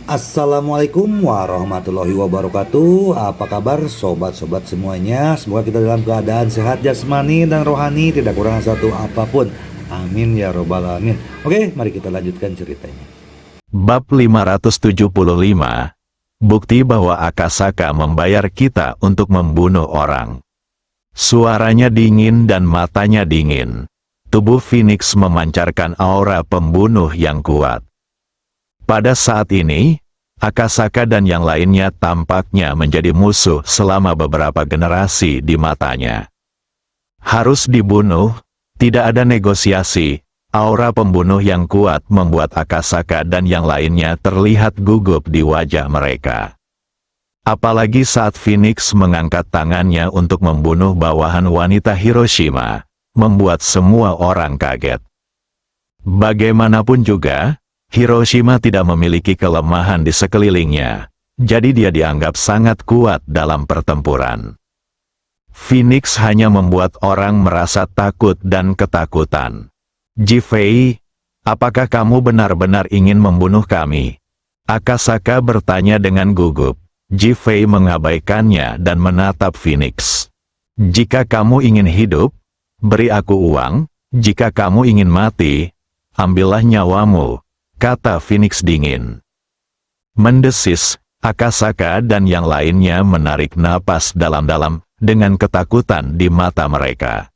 Assalamualaikum warahmatullahi wabarakatuh. Apa kabar sobat-sobat semuanya? Semoga kita dalam keadaan sehat jasmani dan rohani, tidak kurang satu apapun. Amin ya robbal alamin. Oke, mari kita lanjutkan ceritanya. Bab 575. Bukti bahwa Akasaka membayar kita untuk membunuh orang. Suaranya dingin dan matanya dingin. Tubuh Phoenix memancarkan aura pembunuh yang kuat. Pada saat ini, Akasaka dan yang lainnya tampaknya menjadi musuh selama beberapa generasi di matanya. Harus dibunuh, tidak ada negosiasi. Aura pembunuh yang kuat membuat Akasaka dan yang lainnya terlihat gugup di wajah mereka. Apalagi saat Phoenix mengangkat tangannya untuk membunuh bawahan wanita Hiroshima, membuat semua orang kaget. Bagaimanapun juga, Hiroshima tidak memiliki kelemahan di sekelilingnya, jadi dia dianggap sangat kuat dalam pertempuran. Phoenix hanya membuat orang merasa takut dan ketakutan. Ji-Fei, apakah kamu benar-benar ingin membunuh kami? Akasaka bertanya dengan gugup. Ji-Fei mengabaikannya dan menatap Phoenix. Jika kamu ingin hidup, beri aku uang. Jika kamu ingin mati, ambillah nyawamu, kata Phoenix dingin. Mendesis, Akasaka dan yang lainnya menarik napas dalam-dalam dengan ketakutan di mata mereka.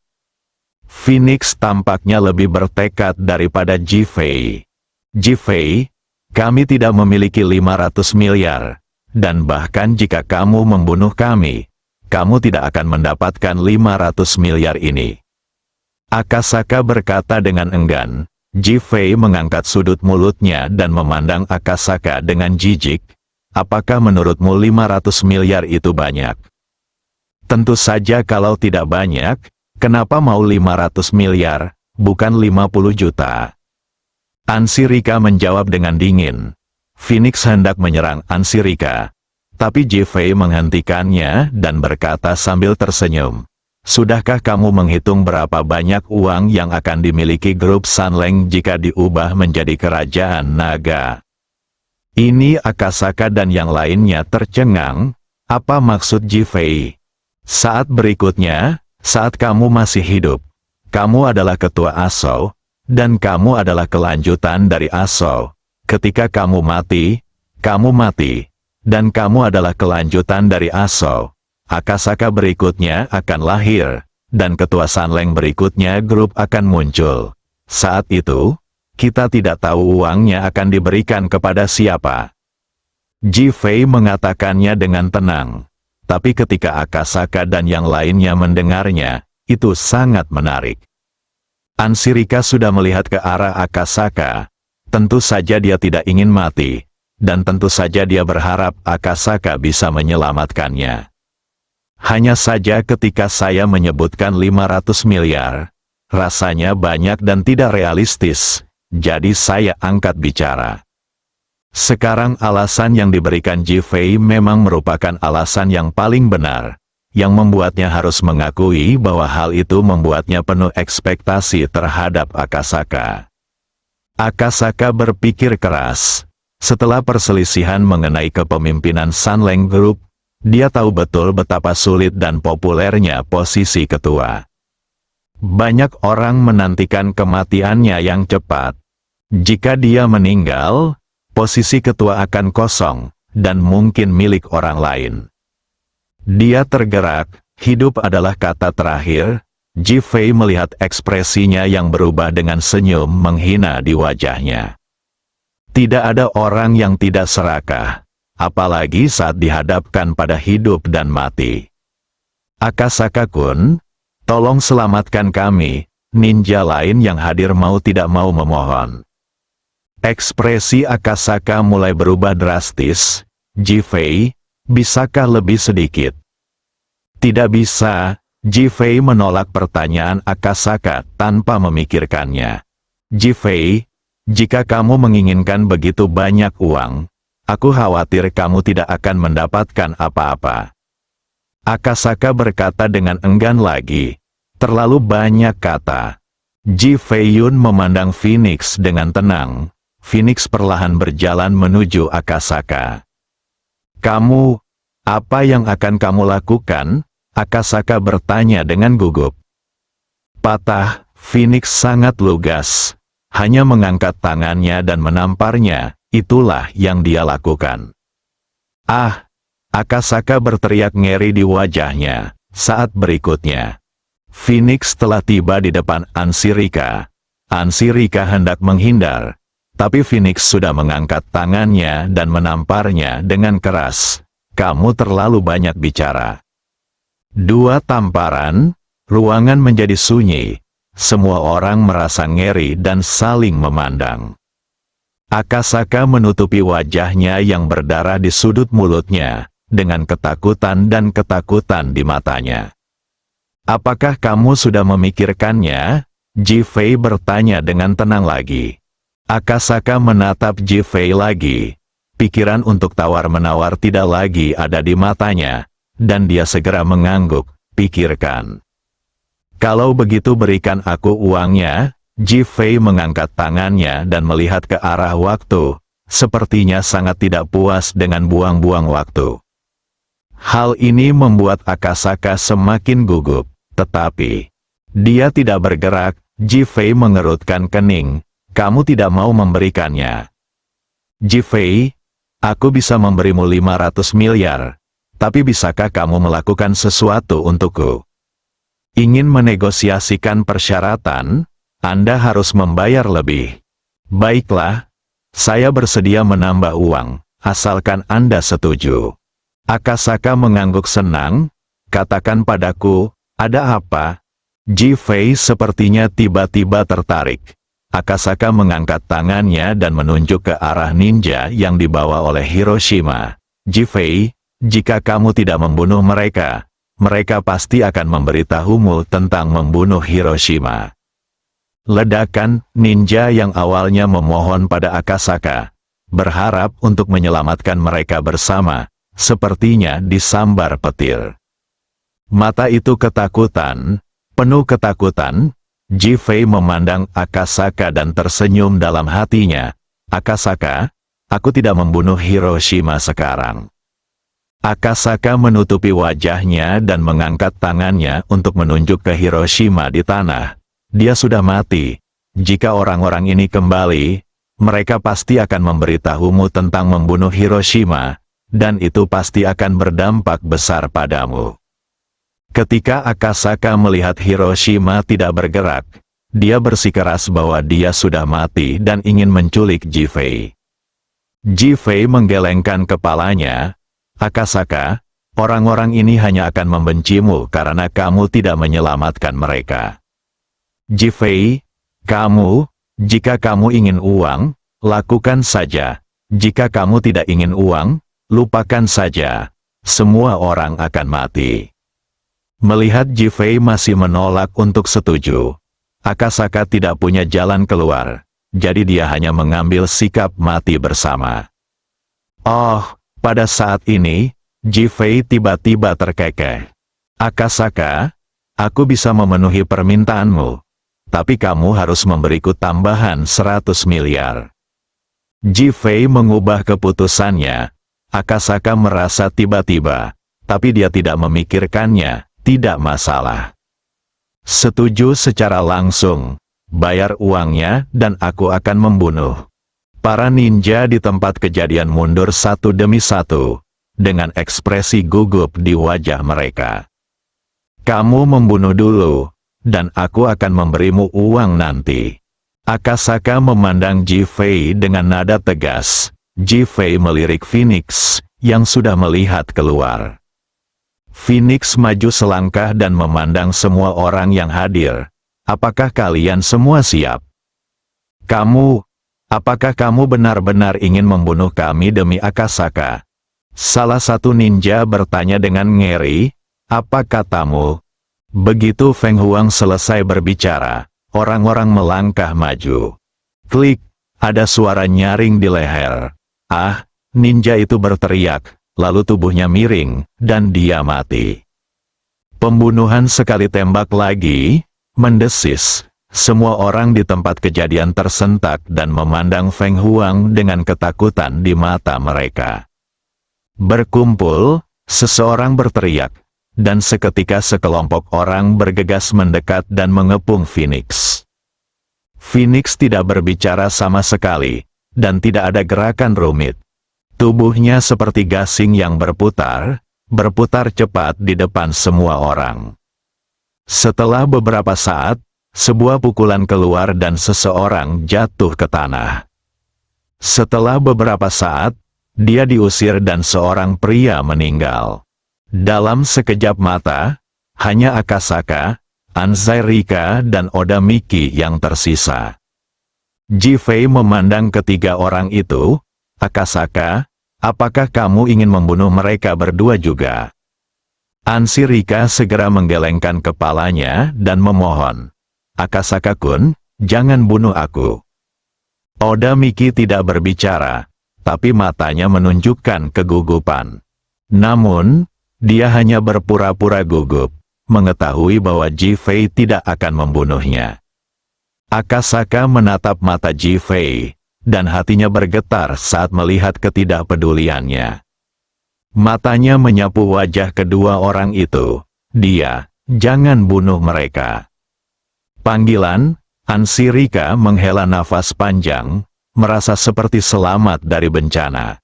Phoenix tampaknya lebih bertekad daripada Ji-Fei. Ji-Fei, kami tidak memiliki 500 miliar, dan bahkan jika kamu membunuh kami, kamu tidak akan mendapatkan 500 miliar ini. Akasaka berkata dengan enggan. Ji-Fei mengangkat sudut mulutnya dan memandang Akasaka dengan jijik. Apakah menurutmu 500 miliar itu banyak? Tentu saja kalau tidak banyak, kenapa mau 500 miliar, bukan 50 juta? Ansirika menjawab dengan dingin. Phoenix hendak menyerang Ansirika, tapi Ji-Fei menghentikannya dan berkata sambil tersenyum. Sudahkah kamu menghitung berapa banyak uang yang akan dimiliki grup Sanleng jika diubah menjadi kerajaan naga? Ini Akasaka dan yang lainnya tercengang. Apa maksud Ji-Fei? Saat berikutnya, saat kamu masih hidup, kamu adalah ketua Aso, dan kamu adalah kelanjutan dari Aso. Ketika kamu mati, dan kamu adalah kelanjutan dari Aso. Akasaka berikutnya akan lahir, dan ketua Sanleng berikutnya grup akan muncul. Saat itu, kita tidak tahu uangnya akan diberikan kepada siapa. Ji-Fei mengatakannya dengan tenang, tapi ketika Akasaka dan yang lainnya mendengarnya, itu sangat menarik. Ansirika sudah melihat ke arah Akasaka. Tentu saja dia tidak ingin mati, dan tentu saja dia berharap Akasaka bisa menyelamatkannya. Hanya saja ketika saya menyebutkan 500 miliar, rasanya banyak dan tidak realistis, jadi saya angkat bicara. Sekarang alasan yang diberikan Ji-Fei memang merupakan alasan yang paling benar, yang membuatnya harus mengakui bahwa hal itu membuatnya penuh ekspektasi terhadap Akasaka. Akasaka berpikir keras. Setelah perselisihan mengenai kepemimpinan Sanleng Group, dia tahu betul betapa sulit dan populernya posisi ketua. Banyak orang menantikan kematiannya yang cepat. Jika dia meninggal, posisi ketua akan kosong, dan mungkin milik orang lain. Dia tergerak, hidup adalah kata terakhir. Ji-Fei melihat ekspresinya yang berubah dengan senyum menghina di wajahnya. Tidak ada orang yang tidak serakah, apalagi saat dihadapkan pada hidup dan mati. Akasaka-kun, tolong selamatkan kami, ninja lain yang hadir mau tidak mau memohon. Ekspresi Akasaka mulai berubah drastis. Ji-Fei, bisakah lebih sedikit? Tidak bisa. Ji-Fei menolak pertanyaan Akasaka tanpa memikirkannya. Ji-Fei, jika kamu menginginkan begitu banyak uang, aku khawatir kamu tidak akan mendapatkan apa-apa. Akasaka berkata dengan enggan lagi. Terlalu banyak kata. Ji Fei Yun memandang Phoenix dengan tenang. Phoenix perlahan berjalan menuju Akasaka. "Kamu, apa yang akan kamu lakukan?" Akasaka bertanya dengan gugup. Patah, Phoenix sangat lugas. Hanya mengangkat tangannya dan menamparnya, itulah yang dia lakukan. "Ah!" Akasaka berteriak ngeri di wajahnya. Saat berikutnya, Phoenix telah tiba di depan Ansirika. Ansirika hendak menghindar, tapi Phoenix sudah mengangkat tangannya dan menamparnya dengan keras. "Kamu terlalu banyak bicara." Dua tamparan, ruangan menjadi sunyi. Semua orang merasa ngeri dan saling memandang. Akasaka menutupi wajahnya yang berdarah di sudut mulutnya, dengan ketakutan dan ketakutan di matanya. "Apakah kamu sudah memikirkannya?" Ji-Fei bertanya dengan tenang lagi. Akasaka menatap Ji-Fei lagi. Pikiran untuk tawar-menawar tidak lagi ada di matanya, dan dia segera mengangguk. "Pikirkan. Kalau begitu berikan aku uangnya." Ji-Fei mengangkat tangannya dan melihat ke arah waktu, sepertinya sangat tidak puas dengan buang-buang waktu. Hal ini membuat Akasaka semakin gugup, tetapi dia tidak bergerak. Ji-Fei mengerutkan kening. "Kamu tidak mau memberikannya?" "Ji-Fei, aku bisa memberimu 500 miliar, tapi bisakah kamu melakukan sesuatu untukku?" "Ingin menegosiasikan persyaratan? Anda harus membayar lebih." "Baiklah, saya bersedia menambah uang, asalkan Anda setuju." Akasaka mengangguk senang. "Katakan padaku, ada apa?" Ji-Fei sepertinya tiba-tiba tertarik. Akasaka mengangkat tangannya dan menunjuk ke arah ninja yang dibawa oleh Hiroshima. "Ji-Fei, jika kamu tidak membunuh mereka, mereka pasti akan memberitahumu tentang membunuh Hiroshima." Ledakan, ninja yang awalnya memohon pada Akasaka, berharap untuk menyelamatkan mereka bersama, sepertinya disambar petir. Mata itu ketakutan, penuh ketakutan. Ji-Fei memandang Akasaka dan tersenyum dalam hatinya. "Akasaka, aku tidak membunuh Hiroshima sekarang." Akasaka menutupi wajahnya dan mengangkat tangannya untuk menunjuk ke Hiroshima di tanah. "Dia sudah mati. Jika orang-orang ini kembali, mereka pasti akan memberitahumu tentang membunuh Hiroshima, dan itu pasti akan berdampak besar padamu." Ketika Akasaka melihat Hiroshima tidak bergerak, dia bersikeras bahwa dia sudah mati dan ingin menculik Ji-Fei. Ji-Fei menggelengkan kepalanya. "Akasaka, orang-orang ini hanya akan membencimu karena kamu tidak menyelamatkan mereka." "Ji-Fei, jika kamu ingin uang, lakukan saja. Jika kamu tidak ingin uang, lupakan saja. Semua orang akan mati." Melihat Ji-Fei masih menolak untuk setuju, Akasaka tidak punya jalan keluar, jadi dia hanya mengambil sikap mati bersama. Oh, pada saat ini, Ji-Fei tiba-tiba terkekeh. "Akasaka, aku bisa memenuhi permintaanmu, tapi kamu harus memberiku tambahan 100 miliar. Ji-Fei mengubah keputusannya. Akasaka merasa tiba-tiba, tapi dia tidak memikirkannya. "Tidak masalah. Setuju secara langsung. Bayar uangnya dan aku akan membunuh." Para ninja di tempat kejadian mundur satu demi satu, dengan ekspresi gugup di wajah mereka. "Kamu membunuh dulu, dan aku akan memberimu uang nanti." Akasaka memandang Ji-Fei dengan nada tegas. Ji-Fei melirik Phoenix, yang sudah melihat keluar. Phoenix maju selangkah dan memandang semua orang yang hadir. "Apakah kalian semua siap? Apakah kamu benar-benar ingin membunuh kami demi Akasaka?" Salah satu ninja bertanya dengan ngeri. "Apa katamu?" Begitu Feng Huang selesai berbicara, orang-orang melangkah maju. Klik, ada suara nyaring di leher. "Ah!" Ninja itu berteriak. Lalu tubuhnya miring, dan dia mati. Pembunuhan sekali tembak lagi, mendesis. Semua orang di tempat kejadian tersentak dan memandang Feng Huang dengan ketakutan di mata mereka. Berkumpul, seseorang berteriak, dan seketika sekelompok orang bergegas mendekat dan mengepung Phoenix. Phoenix tidak berbicara sama sekali, dan tidak ada gerakan rumit. Tubuhnya seperti gasing yang berputar cepat di depan semua orang. Setelah beberapa saat, sebuah pukulan keluar dan seseorang jatuh ke tanah. Setelah beberapa saat, dia diusir dan seorang pria meninggal. Dalam sekejap mata, hanya Akasaka, Anzai Rika dan Oda Miki yang tersisa. Ji Fei memandang ketiga orang itu. Akasaka, apakah kamu ingin membunuh mereka berdua juga? Ansi Rika segera menggelengkan kepalanya dan memohon. Akasaka-kun, jangan bunuh aku. Oda Miki tidak berbicara, tapi matanya menunjukkan kegugupan. Namun, dia hanya berpura-pura gugup, mengetahui bahwa Ji Fei tidak akan membunuhnya. Akasaka menatap mata Ji Fei, dan hatinya bergetar saat melihat ketidakpeduliannya. Matanya menyapu wajah kedua orang itu. Dia, jangan bunuh mereka. Panggilan, Ansi Rika menghela nafas panjang, merasa seperti selamat dari bencana.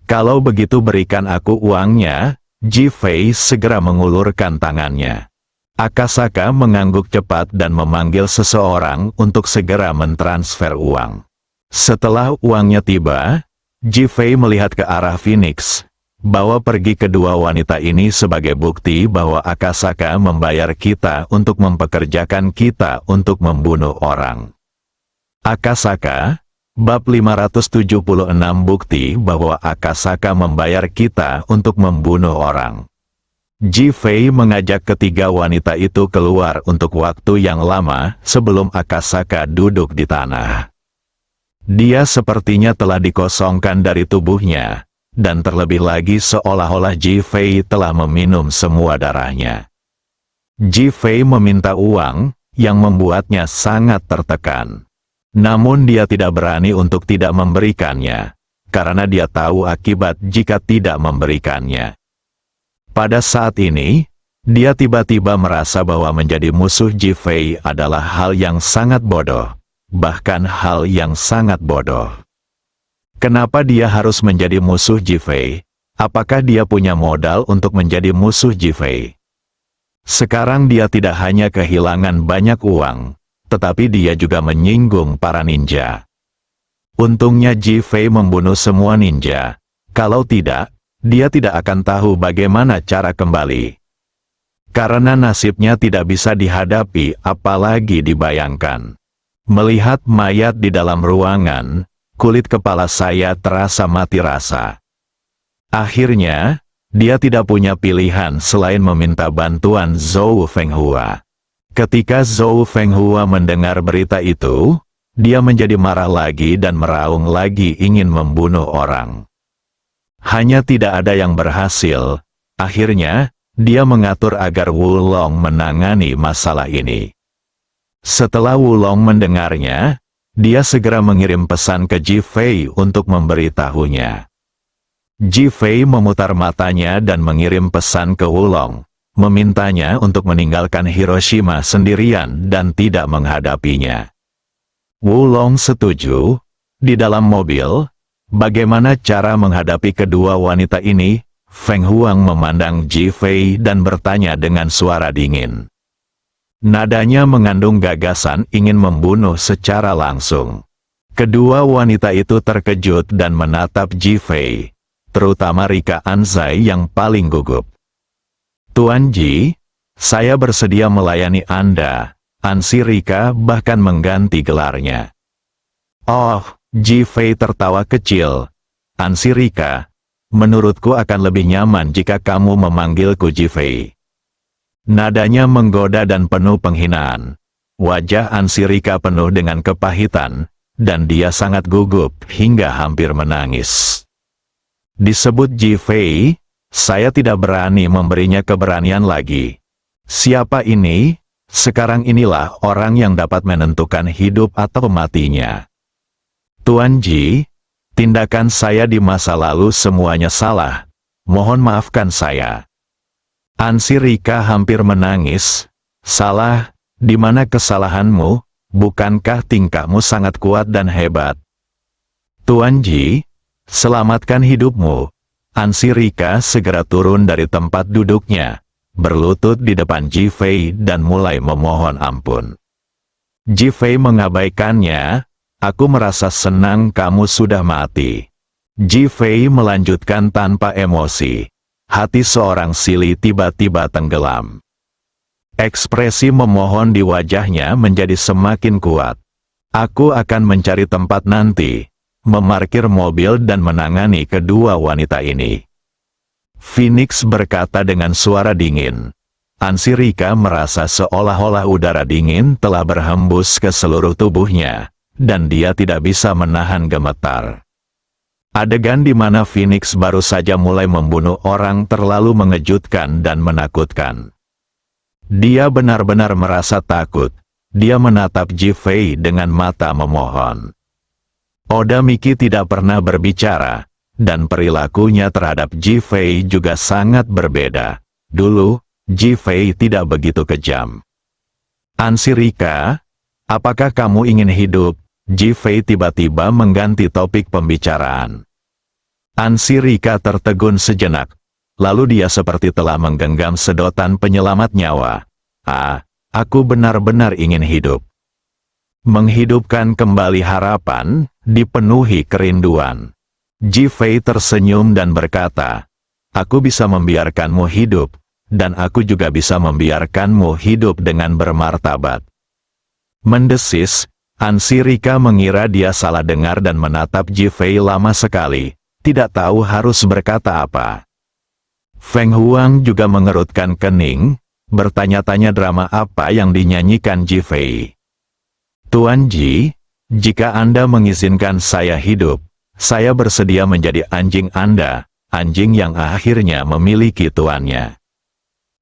Kalau begitu berikan aku uangnya. Ji Fei segera mengulurkan tangannya. Akasaka mengangguk cepat dan memanggil seseorang untuk segera mentransfer uang. Setelah uangnya tiba, Ji Fei melihat ke arah Phoenix, bawa pergi kedua wanita ini sebagai bukti bahwa Akasaka membayar kita untuk mempekerjakan kita untuk membunuh orang. Akasaka, bab 576 bukti bahwa Akasaka membayar kita untuk membunuh orang. Ji Fei mengajak ketiga wanita itu keluar untuk waktu yang lama sebelum Akasaka duduk di tanah. Dia sepertinya telah dikosongkan dari tubuhnya, dan terlebih lagi seolah-olah Ji Fei telah meminum semua darahnya. Ji Fei meminta uang, yang membuatnya sangat tertekan. Namun dia tidak berani untuk tidak memberikannya, karena dia tahu akibat jika tidak memberikannya. Pada saat ini, dia tiba-tiba merasa bahwa menjadi musuh Ji Fei adalah hal yang sangat bodoh, bahkan hal yang sangat bodoh. Kenapa dia harus menjadi musuh Ji Fei? Apakah dia punya modal untuk menjadi musuh Ji Fei? Sekarang dia tidak hanya kehilangan banyak uang, tetapi dia juga menyinggung para ninja. Untungnya Ji Fei membunuh semua ninja. Kalau tidak, dia tidak akan tahu bagaimana cara kembali. Karena nasibnya tidak bisa dihadapi apalagi dibayangkan. Melihat mayat di dalam ruangan, kulit kepala saya terasa mati rasa. Akhirnya, dia tidak punya pilihan selain meminta bantuan Zhou Fenghua. Ketika Zhou Fenghua mendengar berita itu, dia menjadi marah lagi dan meraung lagi ingin membunuh orang. Hanya tidak ada yang berhasil. Akhirnya, dia mengatur agar Wulong menangani masalah ini. Setelah Wulong mendengarnya, dia segera mengirim pesan ke Ji Fei untuk memberitahunya. Ji Fei memutar matanya dan mengirim pesan ke Wulong, memintanya untuk meninggalkan Hiroshima sendirian dan tidak menghadapinya. Wulong setuju. Di dalam mobil, bagaimana cara menghadapi kedua wanita ini? Feng Huang memandang Ji Fei dan bertanya dengan suara dingin. Nadanya mengandung gagasan ingin membunuh secara langsung. Kedua wanita itu terkejut dan menatap Ji Fei, terutama Rika Anzai yang paling gugup. Tuan Ji, saya bersedia melayani Anda. Ansi Rika bahkan mengganti gelarnya. Oh, Ji Fei tertawa kecil. Ansi Rika, menurutku akan lebih nyaman jika kamu memanggilku Ji Fei. Nadanya menggoda dan penuh penghinaan. Wajah Ansi Rika penuh dengan kepahitan, dan dia sangat gugup hingga hampir menangis. Disebut Ji Fei, saya tidak berani memberinya keberanian lagi. Siapa ini? Sekarang inilah orang yang dapat menentukan hidup atau matinya. Tuan Ji, tindakan saya di masa lalu semuanya salah. Mohon maafkan saya. Ansi Rika hampir menangis. Salah, di mana kesalahanmu? Bukankah tingkahmu sangat kuat dan hebat? Tuan Ji, selamatkan hidupmu. Ansi Rika segera turun dari tempat duduknya, berlutut di depan Ji Fei dan mulai memohon ampun. Ji Fei mengabaikannya. Aku merasa senang kamu sudah mati. Ji Fei melanjutkan tanpa emosi. Hati seorang Sili tiba-tiba tenggelam. Ekspresi memohon di wajahnya menjadi semakin kuat. Aku akan mencari tempat nanti, memarkir mobil dan menangani kedua wanita ini. Phoenix berkata dengan suara dingin. Ansi Rika merasa seolah-olah udara dingin telah berhembus ke seluruh tubuhnya, dan dia tidak bisa menahan gemetar. Adegan di mana Phoenix baru saja mulai membunuh orang terlalu mengejutkan dan menakutkan. Dia benar-benar merasa takut. Dia menatap Ji Fei dengan mata memohon. Oda Miki tidak pernah berbicara, dan perilakunya terhadap Ji Fei juga sangat berbeda. Dulu, Ji Fei tidak begitu kejam. Ansi Rika, apakah kamu ingin hidup? Ji Fei tiba-tiba mengganti topik pembicaraan. Ansi Rika tertegun sejenak, lalu dia seperti telah menggenggam sedotan penyelamat nyawa. Aku benar-benar ingin hidup. Menghidupkan kembali harapan, dipenuhi kerinduan. Ji Fei tersenyum dan berkata, aku bisa membiarkanmu hidup, dan aku juga bisa membiarkanmu hidup dengan bermartabat. Mendesis, Ansi Rika mengira dia salah dengar dan menatap Ji Fei lama sekali, tidak tahu harus berkata apa. Feng Huang juga mengerutkan kening, bertanya-tanya drama apa yang dinyanyikan Ji Fei. Tuan Ji, jika Anda mengizinkan saya hidup, saya bersedia menjadi anjing Anda, anjing yang akhirnya memiliki tuannya.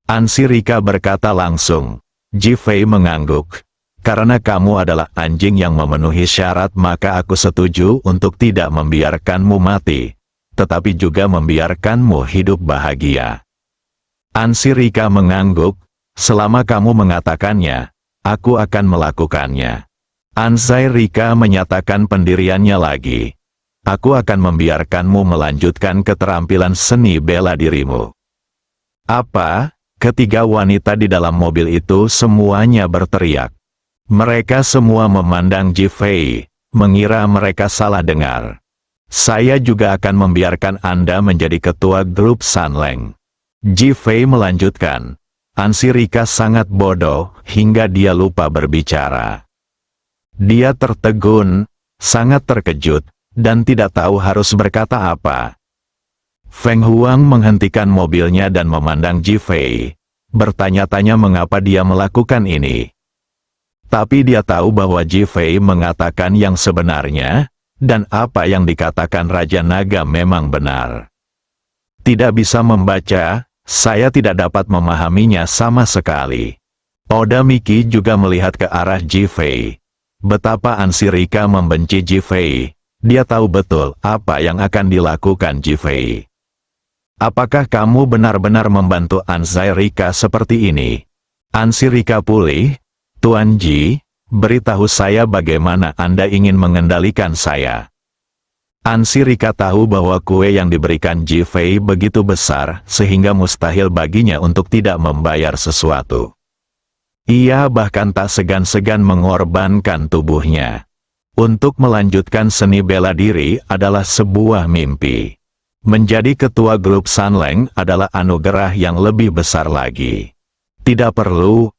Ansi Rika berkata langsung. Ji Fei mengangguk. Karena kamu adalah anjing yang memenuhi syarat, maka aku setuju untuk tidak membiarkanmu mati, tetapi juga membiarkanmu hidup bahagia. Ansi Rika mengangguk, selama kamu mengatakannya, aku akan melakukannya. Ansi Rika menyatakan pendiriannya lagi. Aku akan membiarkanmu melanjutkan keterampilan seni bela dirimu. Apa? Ketiga wanita di dalam mobil itu semuanya berteriak. Mereka semua memandang Ji Fei, mengira mereka salah dengar. Saya juga akan membiarkan Anda menjadi ketua grup Sanleng. Ji Fei melanjutkan. Ansi Rika sangat bodoh, hingga dia lupa berbicara. Dia tertegun, sangat terkejut, dan tidak tahu harus berkata apa. Feng Huang menghentikan mobilnya dan memandang Ji Fei, bertanya-tanya mengapa dia melakukan ini. Tapi dia tahu bahwa Ji Fei mengatakan yang sebenarnya, dan apa yang dikatakan Raja Naga memang benar. Tidak bisa membaca, saya tidak dapat memahaminya sama sekali. Oda Miki juga melihat ke arah Ji Fei. Betapa Ansi Rika membenci Ji Fei, dia tahu betul apa yang akan dilakukan Ji Fei. Apakah kamu benar-benar membantu Ansi Rika seperti ini? Ansi Rika pulih. Tuan Ji, beritahu saya bagaimana Anda ingin mengendalikan saya. Ansi Rika tahu bahwa kue yang diberikan Ji Fei begitu besar, sehingga mustahil baginya untuk tidak membayar sesuatu. Ia bahkan tak segan-segan mengorbankan tubuhnya. Untuk melanjutkan seni bela diri adalah sebuah mimpi. Menjadi ketua grup Sanleng adalah anugerah yang lebih besar lagi. Tidak perlu.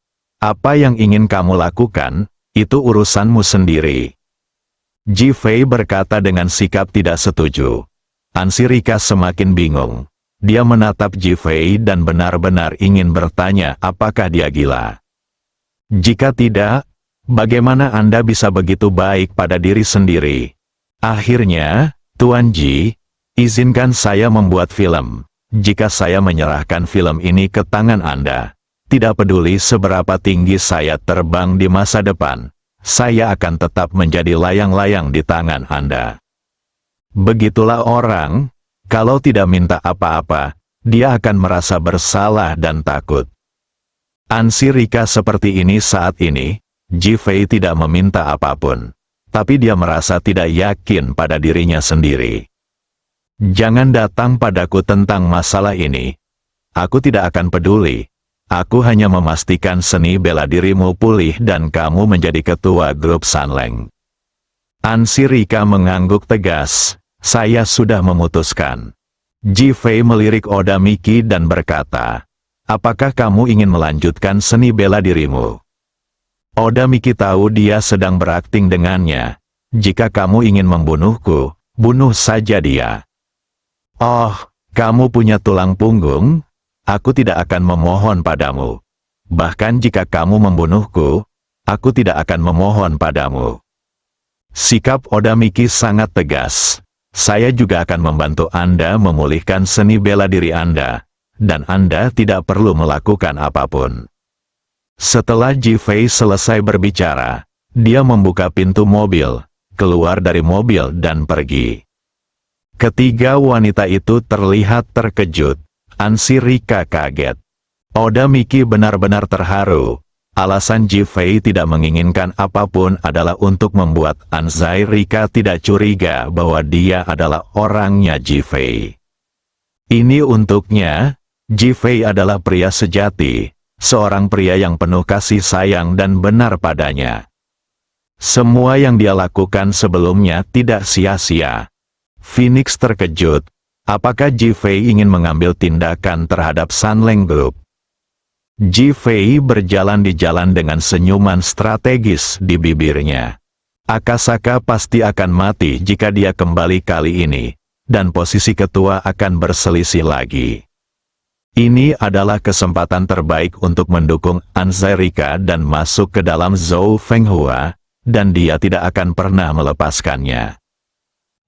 Apa yang ingin kamu lakukan, itu urusanmu sendiri. Ji Fei berkata dengan sikap tidak setuju. Ansi Rika semakin bingung. Dia menatap Ji Fei dan benar-benar ingin bertanya apakah dia gila. Jika tidak, bagaimana Anda bisa begitu baik pada diri sendiri? Akhirnya, Tuan Ji, izinkan saya membuat film. Jika saya menyerahkan film ini ke tangan Anda, tidak peduli seberapa tinggi saya terbang di masa depan, saya akan tetap menjadi layang-layang di tangan Anda. Begitulah orang, kalau tidak minta apa-apa, dia akan merasa bersalah dan takut. Ansi Rika seperti ini saat ini, Ji-Fei tidak meminta apapun, tapi dia merasa tidak yakin pada dirinya sendiri. Jangan datang padaku tentang masalah ini. Aku tidak akan peduli. Aku hanya memastikan seni bela dirimu pulih dan kamu menjadi ketua grup Sanleng. Ansi Rika mengangguk tegas. Saya sudah memutuskan. Ji-Fei melirik Oda Miki dan berkata, apakah kamu ingin melanjutkan seni bela dirimu? Oda Miki tahu dia sedang berakting dengannya. Jika kamu ingin membunuhku, bunuh saja dia. Oh, kamu punya tulang punggung? Aku tidak akan memohon padamu. Bahkan jika kamu membunuhku, aku tidak akan memohon padamu. Sikap Oda Miki sangat tegas. Saya juga akan membantu Anda memulihkan seni bela diri Anda, dan Anda tidak perlu melakukan apapun. Setelah Ji-Fei selesai berbicara, dia membuka pintu mobil, keluar dari mobil dan pergi. Ketiga wanita itu terlihat terkejut. Ansi Rika kaget. Oda Miki benar-benar terharu. Alasan Ji-Fei tidak menginginkan apapun adalah untuk membuat Ansi Rika tidak curiga bahwa dia adalah orangnya Ji-Fei. Ini untuknya, Ji-Fei adalah pria sejati, seorang pria yang penuh kasih sayang dan benar padanya. Semua yang dia lakukan sebelumnya tidak sia-sia. Phoenix terkejut. Apakah Ji-Fei ingin mengambil tindakan terhadap Sanleng Group? Ji-Fei berjalan di jalan dengan senyuman strategis di bibirnya. Akasaka pasti akan mati jika dia kembali kali ini, dan posisi ketua akan berselisih lagi. Ini adalah kesempatan terbaik untuk mendukung Ansi Rika dan masuk ke dalam Zhou Fenghua, dan dia tidak akan pernah melepaskannya.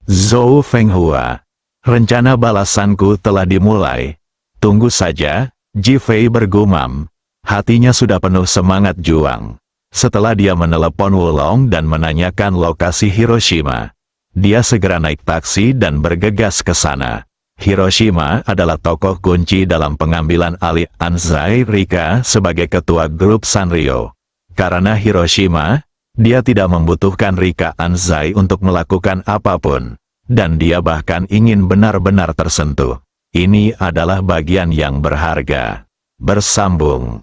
Zhou Fenghua. Rencana balasanku telah dimulai. Tunggu saja, Ji-Fei bergumam. Hatinya sudah penuh semangat juang. Setelah dia menelepon Wulong dan menanyakan lokasi Hiroshima, dia segera naik taksi dan bergegas ke sana. Hiroshima adalah tokoh kunci dalam pengambilan alih Ansi Rika sebagai ketua grup Sanrio. Karena Hiroshima, dia tidak membutuhkan Rika Ansi untuk melakukan apapun. Dan dia bahkan ingin benar-benar tersentuh. Ini adalah bagian yang berharga. Bersambung.